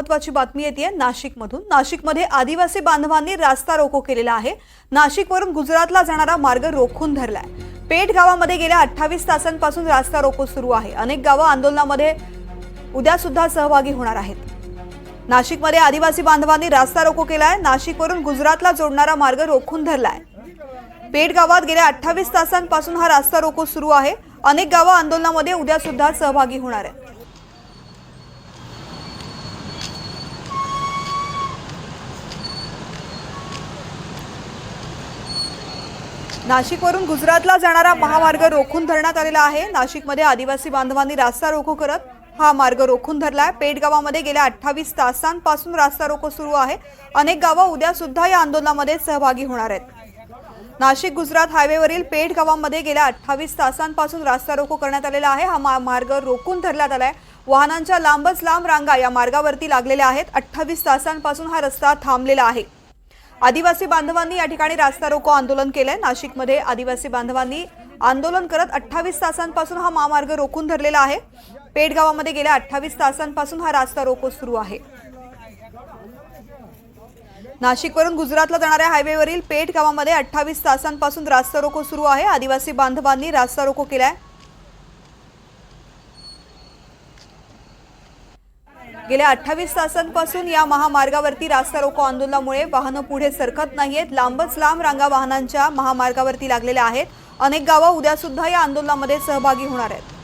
महत्त्वाची बातमी येते नाशिकमधून। नाशिकमध्ये आदिवासी बांधवांनी रास्ता रोको केलेला आहे। नाशिकवरून गुजरातला जाणारा मार्ग रोखून धरलाय। पेठ गावामध्ये गेल्या 28 तासांपासून रास्ता रोको सुरू आहे। अनेक गावं आंदोलनामध्ये उद्या सुद्धा सहभागी होणार आहेत। नाशिकमध्ये आदिवासी बांधवांनी रास्ता रोको केलाय। नाशिकवरून गुजरातला जोडणारा मार्ग रोखून धरलाय। पेठ गावात गेल्या 28 तासांपासून हा रास्ता रोको सुरू आहे। अनेक गावं आंदोलनामध्ये उद्या सुद्धा सहभागी होणार आहेत। नाशिकवरून गुजरातला जाणारा महामार्ग रोखून धरण्यात आलेला आहे। नाशिकमध्ये आदिवासी बांधवांनी रास्ता रोको करत हा मार्ग रोखून धरलाय। पेठ गावामध्ये गेल्या 28 तासांपासून रास्ता रोको सुरू आहे। अनेक गावं उद्या सुद्धा या आंदोलनामध्ये सहभागी होणार आहेत। नाशिक गुजरात हायवेवरील पेठ गावामध्ये गेल्या 28 तासांपासून रास्ता रोको करण्यात आलेला आहे। हा मार्ग रोखून धरण्यात आलाय। वाहनांच्या लांबच लांब रांगा या मार्गावरती लागलेल्या आहेत। 28 तासांपासून हा रस्ता थांबलेला आहे। आदिवासी बांधवांनी या ठिकाणी रास्ता रोको आंदोलन केलंय। नाशिकमध्ये आदिवासी बांधवांनी आंदोलन करत 28 तासांपासून हा महामार्ग रोखून धरलेला आहे। पेठ गावामध्ये गेल्या 28 तासांपासून हा रास्ता रोको सुरू आहे। नाशिकवरून गुजरातला जाणाऱ्या हायवेवरील पेठ गावामध्ये 28 तासांपासून रास्ता रोको सुरू आहे। आदिवासी बांधवांनी रास्ता रोको केलाय। गेल्या 28 तासांपासून या महामार्गावरती रास्ता रोको आंदोलनामुळे वाहनं पुढे सरकत नाहीयेत। लांबच लांब रांगा वाहनांच्या महामार्गावरती लागलेल्या आहेत। अनेक गावं उद्या सुद्धा या आंदोलनामध्ये सहभागी होणार आहेत।